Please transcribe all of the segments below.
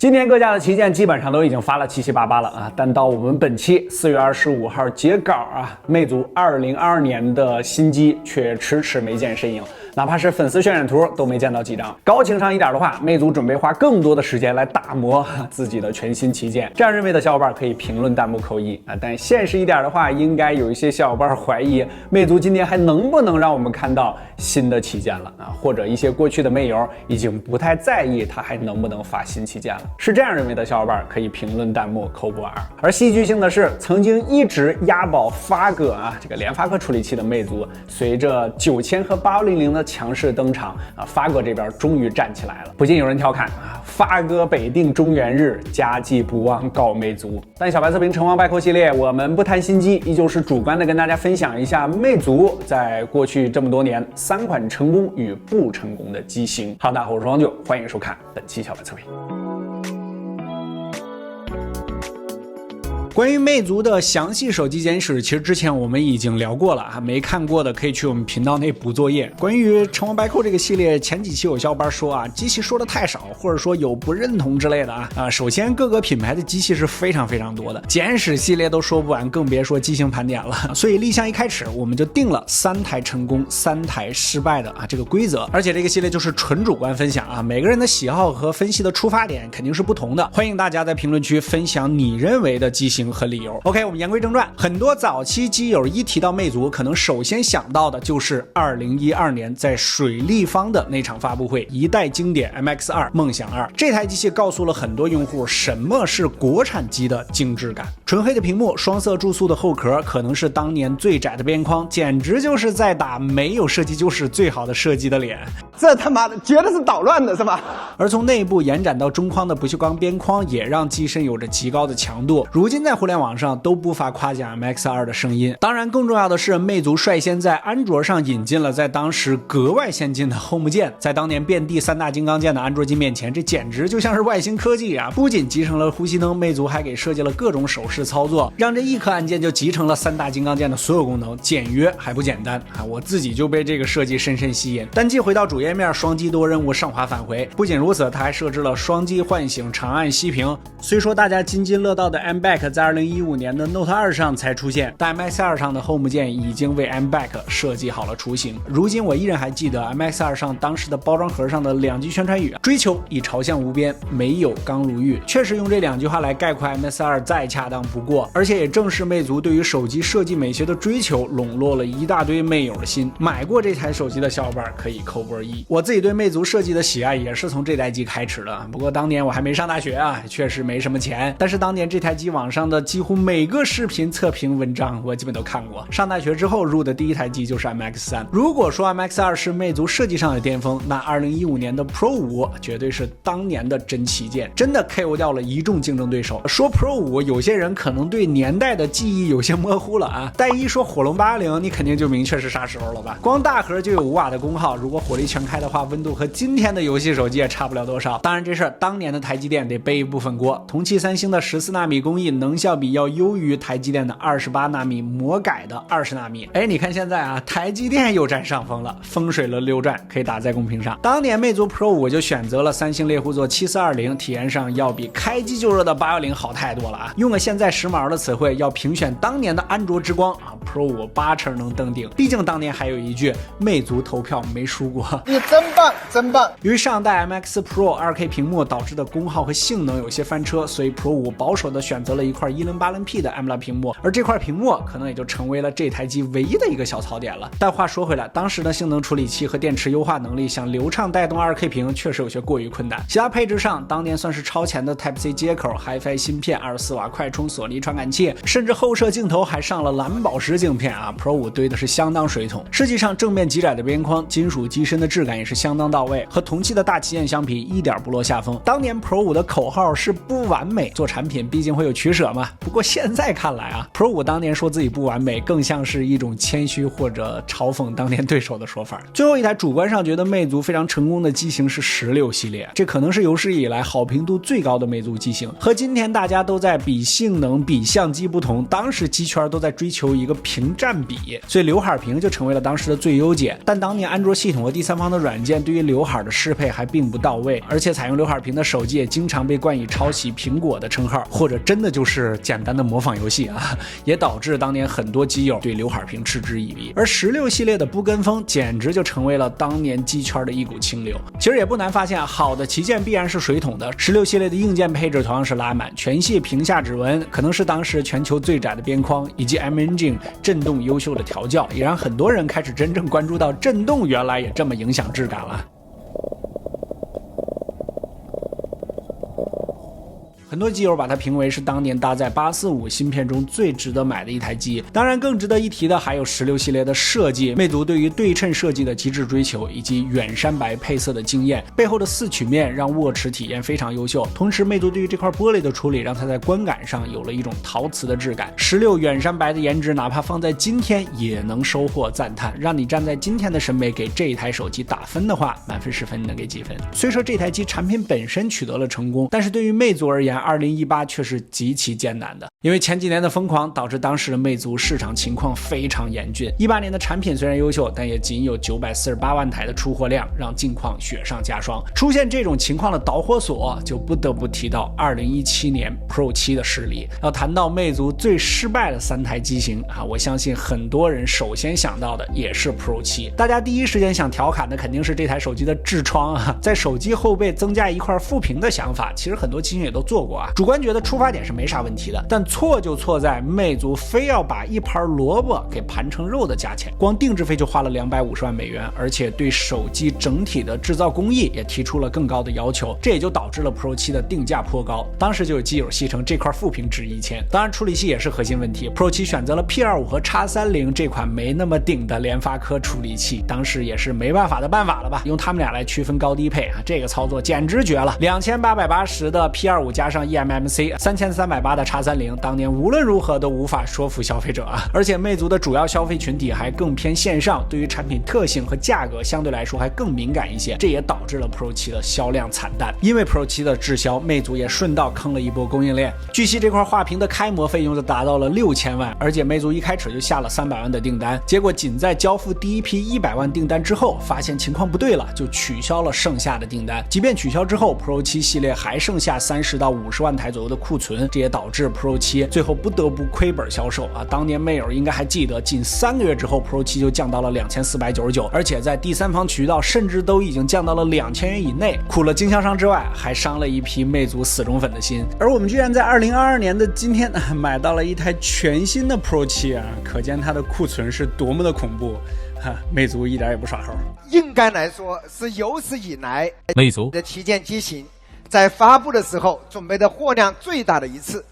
今天各家的旗舰基本上都已经发了七七八八了啊，但到我们本期4月25号截稿啊，魅族2022年的新机却迟迟没见身影，哪怕是粉丝渲染图都没见到几张。高情商一点的话，魅族准备花更多的时间来打磨自己的全新旗舰。这样认为的小伙伴可以评论弹幕扣1啊，但现实一点的话，应该有一些小伙伴怀疑魅族今年还能不能让我们看到新的旗舰了啊，或者一些过去的魅友已经不太在意它还能不能发新旗舰了。是这样认为的小伙伴可以评论弹幕扣波2。而戏剧性的是，曾经一直押宝发哥啊这个联发科处理器的魅族，随着9000和8500的强势登场啊，发哥这边终于站起来了。不禁有人调侃啊，发哥北定中原日，家祭不忘告魅族。但小白测评成王败寇系列，我们不谈新机，依旧是主观的跟大家分享一下魅族在过去这么多年3款成功与不成功的机型。好，大家好，我是王九，欢迎收看本期小白测评。关于魅族的详细手机简史，其实之前我们已经聊过了啊，没看过的可以去我们频道内补作业。关于成王败寇这个系列，前几期有小伙伴说啊，机器说的太少，或者说有不认同之类的啊。首先各个品牌的机器是非常多的，简史系列都说不完，更别说机型盘点了。所以立项一开始，我们就定了3台成功、3台失败的这个规则，而且这个系列就是纯主观分享啊，每个人的喜好和分析的出发点肯定是不同的。欢迎大家在评论区分享你认为的机型和理由。OK， 我们言归正传。很多早期机友一提到魅族，可能首先想到的就是2012年在水立方的那场发布会，一代经典 MX2 梦想2。这台机器告诉了很多用户什么是国产机的精致感。纯黑的屏幕，双色注塑的后壳，可能是当年最窄的边框，简直就是在打没有设计就是最好的设计的脸。这他妈的绝对是捣乱的是吧？而从内部延展到中框的不锈钢边框，也让机身有着极高的强度。如今在互联网上都不乏夸奖 MX2 的声音。当然更重要的是，魅族率先在安卓上引进了在当时格外先进的 Home 键。在当年遍地3大金刚键的安卓机面前，这简直就像是外星科技啊！不仅集成了呼吸灯，魅族还给设计了各种手势操作，让这一颗按键就集成了3大金刚键的所有功能，简约还不简单啊！我自己就被这个设计深深吸引。单机回到主页面，双击多任务上滑返回。不仅如此，它还设置了双击唤醒、长按熄屏。虽说大家津津乐道的 M-Back 在2015年的 Note 2上才出现，但 MX2 上的 Home 键已经为 M-Back 设计好了雏形。如今我依然还记得 MX2 上当时的包装盒上的2句宣传语：追求以朝向无边，没有刚如玉。确实用这2句话来概括 MX2 再恰当不过。而且也正是魅族对于手机设计美学的追求，笼络了一大堆魅友的心。买过这台手机的小伙伴可以扣波1。我自己对魅族设计的喜爱也是从这台机开始的，不过当年我还没上大学啊，确实没什么钱。但是当年这台机网上的几乎每个视频测评文章我基本都看过。上大学之后入的第一台机就是 MX3。如果说 MX2 是魅族设计上的巅峰，那2015年的 Pro 5绝对是当年的真旗舰，真的 KO 掉了一众竞争对手。说 Pro 5，有些人可能对年代的记忆有些模糊了啊，但一说火龙80，你肯定就明确是啥时候了吧？光大核就有5瓦的功耗，如果火力全开的话，温度和今天的游戏手机也差不了多少。当然这事儿当年的台积电得背一部分锅，同期三星的14纳米工艺能效比要优于台积电的28纳米魔改的20纳米。哎，你看现在啊，台积电又占上风了，风水轮流转，可以打在公屏上。当年魅族 Pro 5就选择了三星猎户座7420，体验上要比开机就热的810好太多了啊！用个现在时髦的词汇，要评选当年的安卓之光啊 ，Pro 5 8成能登顶。毕竟当年还有一句魅族投票没输过。你真棒，真棒！由于上代 MX Pro 2K 屏幕导致的功耗和性能有些翻车，所以 Pro 5保守的选择了一块1080p 的 AMOLED 屏幕，而这块屏幕可能也就成为了这台机唯一的一个小槽点了。但话说回来，当时的性能处理器和电池优化能力想流畅带动 2K 屏确实有些过于困难。其他配置上，当年算是超前的 Type-C 接口、HiFi 芯片、24瓦快充索尼传感器，甚至后摄镜头还上了蓝宝石镜片啊 ！Pro 5堆的是相当水桶。设计上正面极窄的边框，金属机身的质感也是相当到位，和同期的大旗舰相比一点不落下风。当年 Pro 5的口号是不完美，做产品毕竟会有取舍嘛。嘛。不过现在看来啊 ，Pro 5当年说自己不完美，更像是一种谦虚或者嘲讽当年对手的说法。最后一台主观上觉得魅族非常成功的机型是16系列，这可能是有史以来好评度最高的魅族机型。和今天大家都在比性能、比相机不同，当时机圈都在追求一个屏占比，所以刘海屏就成为了当时的最优解。但当年安卓系统和第三方的软件对于刘海的适配还并不到位，而且采用刘海屏的手机也经常被冠以抄袭苹果的称号，或者真的就是简单的模仿游戏啊，也导致当年很多机友对刘海屏嗤之以鼻。而16系列的不跟风，简直就成为了当年机圈的一股清流。其实也不难发现，好的旗舰必然是水桶的。16系列的硬件配置同样是拉满，全系屏下指纹，可能是当时全球最窄的边框，以及 M-Engine 震动优秀的调教，也让很多人开始真正关注到震动原来也这么影响质感了。很多机友把它评为是当年搭载845芯片中最值得买的一台机。当然更值得一提的还有16系列的设计，魅族对于对称设计的极致追求，以及远山白配色的惊艳，背后的4曲面让握持体验非常优秀。同时魅族对于这块玻璃的处理，让它在观感上有了一种陶瓷的质感。16远山白的颜值哪怕放在今天也能收获赞叹，让你站在今天的审美给这一台手机打分的话，满分10分能给几分？虽说这台机产品本身取得了成功，但是对于魅族而言2018却是极其艰难的，因为前几年的疯狂导致当时的魅族市场情况非常严峻。18年的产品虽然优秀，但也仅有948万台的出货量，让境况雪上加霜。出现这种情况的导火索，就不得不提到2017年 Pro 7的失利。要谈到魅族最失败的3台机型啊，我相信很多人首先想到的也是 Pro 7。大家第一时间想调侃的肯定是这台手机的痔疮啊，在手机后背增加一块副屏的想法，其实很多机型也都做过啊。主观觉得出发点是没啥问题的，但错就错在魅族非要把一盘萝卜给盘成肉的价钱，光定制费就花了250万美元，而且对手机整体的制造工艺也提出了更高的要求，这也就导致了 Pro 7的定价颇高。当时就有机友戏称这块副屏值1000。当然处理器也是核心问题， Pro 7选择了 P25 和 X30 这款没那么顶的联发科处理器，当时也是没办法的办法了吧，用他们俩来区分高低配啊，这个操作简直绝了。2880的 P25 加上 eMMC 3380的 X30， 当年无论如何都无法说服消费者啊！而且魅族的主要消费群体还更偏线上，对于产品特性和价格相对来说还更敏感一些，这也导致了 Pro 7的销量惨淡。因为 Pro 7的滞销，魅族也顺道坑了一波供应链。据悉这块画屏的开模费用就达到了6000万，而且魅族一开始就下了300万的订单，结果仅在交付第一批100万订单之后，发现情况不对了，就取消了剩下的订单。即便取消之后 Pro 7系列还剩下30到50万台左右的库存，这也导致 Pro 7最后不得不亏本销售啊！当年魅友应该还记得，仅3个月之后 Pro 7就降到了2499，而且在第三方渠道甚至都已经降到了2000元以内，苦了经销商之外，还伤了一批魅族死忠粉的心。而我们居然在2022年的今天买到了一台全新的 Pro 7啊，可见它的库存是多么的恐怖。魅族一点也不耍猴，应该来说是有史以来魅族的旗舰机型在发布的时候准备的货量最大的一次。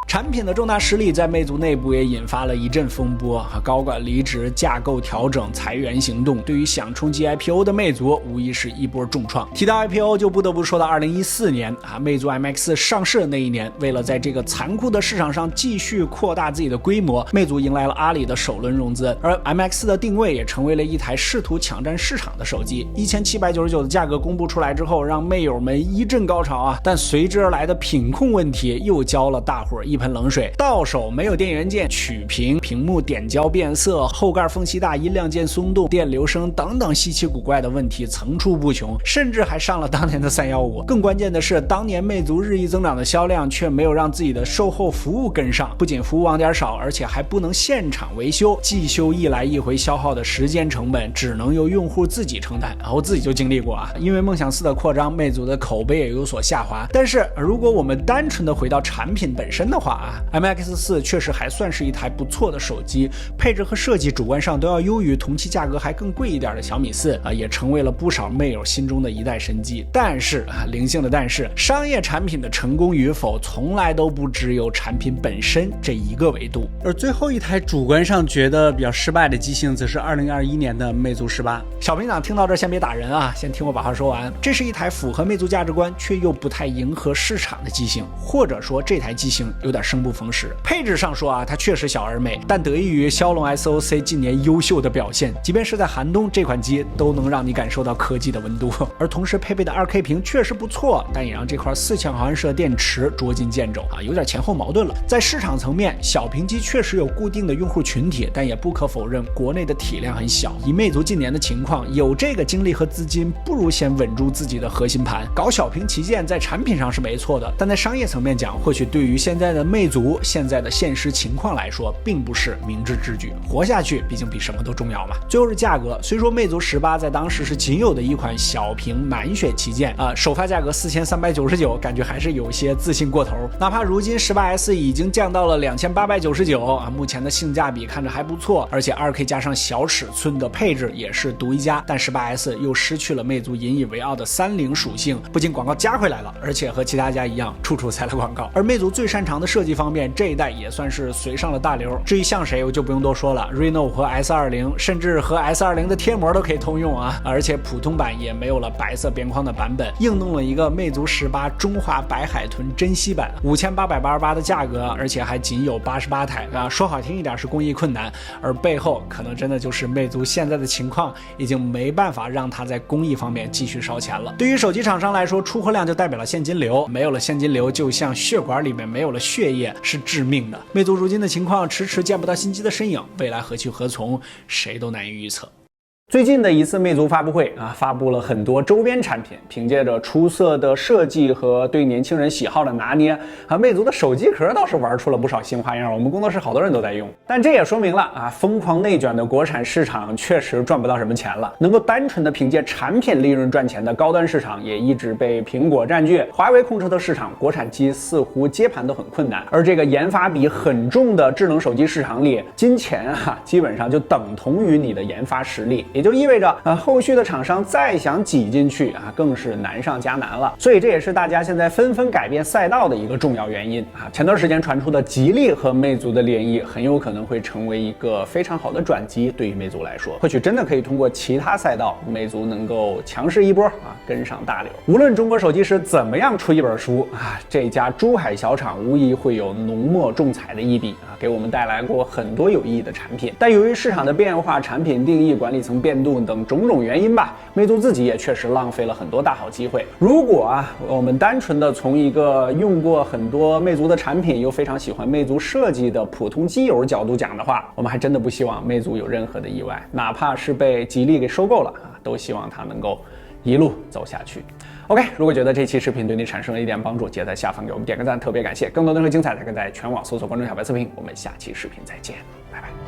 产品的重大失利在魅族内部也引发了一阵风波，高管离职、架构调整、裁员行动，对于想冲击 IPO 的魅族无疑是一波重创。提到 IPO 就不得不说到2014年魅族 MX 上市的那一年，为了在这个残酷的市场上继续扩大自己的规模，魅族迎来了阿里的首轮融资，而 MX 的定位也成为了一台试图抢占市场的手机。1799的价格公布出来之后，让魅友们一阵高潮啊，但随之而来的品控问题又浇了大伙一盆冷水。到手没有电源键、曲屏、屏幕点焦变色、后盖缝隙大、音量键松动、电流声等等稀奇古怪的问题层出不穷，甚至还上了当年的315。更关键的是，当年魅族日益增长的销量却没有让自己的售后服务跟上，不仅服务网点少，而且还不能现场维修，寄修一来一回消耗的时间成本只能由用户自己承担。我自己就经历过啊，因为梦想4的扩张，魅族的口碑也有所下滑。但是如果我们单纯的回到产品本身的话MX4 确实还算是一台不错的手机，配置和设计主观上都要优于同期价格还更贵一点的小米4也成为了不少魅友心中的一代神机。但是灵性的但是，商业产品的成功与否从来都不只有产品本身这一个维度。而最后一台主观上觉得比较失败的机型则是2021年的魅族18。小屏党听到这先别打人啊，先听我把话说完。这是一台符合魅族价值观却又不太迎合市场的机型，或者说这台机型有点生不逢时。配置上说啊，它确实小而美，但得益于骁龙 SOC 近年优秀的表现，即便是在寒冬，这款机都能让你感受到科技的温度。而同时配备的 2K 屏确实不错，但也让这块4000毫安时的电池捉襟见肘啊，有点前后矛盾了。在市场层面，小屏机确实有固定的用户群体，但也不可否认国内的体量很小。以魅族近年的情况，有这个精力和资金，不如先稳住自己的核心盘。搞小屏旗舰在产品上是没错的，但在商业层面讲，或许对于现在的魅族现在的现实情况来说，并不是明智之举。活下去毕竟比什么都重要嘛。最后是价格，虽说魅族18在当时是仅有的一款小屏满血旗舰首发价格4399，感觉还是有些自信过头。哪怕如今18S 已经降到了2899目前的性价比看着还不错，而且 2K 加上小尺寸的配置也是独一家。但18S 又失去了魅族引以为傲的30属性，不仅广告加回来了，而且和其他家一样，处处塞了广告。而魅族最擅长的设计方面，这一代也算是随上了大流。至于像谁，我就不用多说了 ，Reno 和 S20， 甚至和 S20 的贴膜都可以通用啊！而且普通版也没有了白色边框的版本，硬弄了一个魅族18中华白海豚珍稀版，5888的价格，而且还仅有88台啊！说好听一点是工艺困难，而背后可能真的就是魅族现在的情况已经没办法让它在工艺方面继续烧钱了。对于手机厂商来说，出货量就代表了现金流，没有了现金流，就像血管里面没有了血液，是致命的。魅族如今的情况，迟迟见不到新机的身影，未来何去何从，谁都难以预测。最近的一次魅族发布会发布了很多周边产品，凭借着出色的设计和对年轻人喜好的拿捏魅族的手机壳倒是玩出了不少新花样，我们工作室好多人都在用。但这也说明了疯狂内卷的国产市场确实赚不到什么钱了，能够单纯的凭借产品利润赚钱的高端市场也一直被苹果占据，华为控制的市场，国产机似乎接盘都很困难。而这个研发比很重的智能手机市场里，金钱基本上就等同于你的研发实力，也就意味着后续的厂商再想挤进去更是难上加难了。所以这也是大家现在纷纷改变赛道的一个重要原因前段时间传出的吉利和魅族的联谊，很有可能会成为一个非常好的转机。对于魅族来说，或许真的可以通过其他赛道，魅族能够强势一波跟上大流。无论中国手机是怎么样出一本书这家珠海小厂无疑会有浓墨重彩的一笔给我们带来过很多有意义的产品。但由于市场的变化、产品定义、管理层变动等种种原因吧，魅族自己也确实浪费了很多大好机会。如果我们单纯的从一个用过很多魅族的产品又非常喜欢魅族设计的普通机友角度讲的话，我们还真的不希望魅族有任何的意外，哪怕是被吉利给收购了都希望它能够一路走下去。OK， 如果觉得这期视频对你产生了一点帮助，记得在下方给我们点个赞，特别感谢。更多的精彩，可以在全网搜索关注小白测评。我们下期视频再见，拜拜。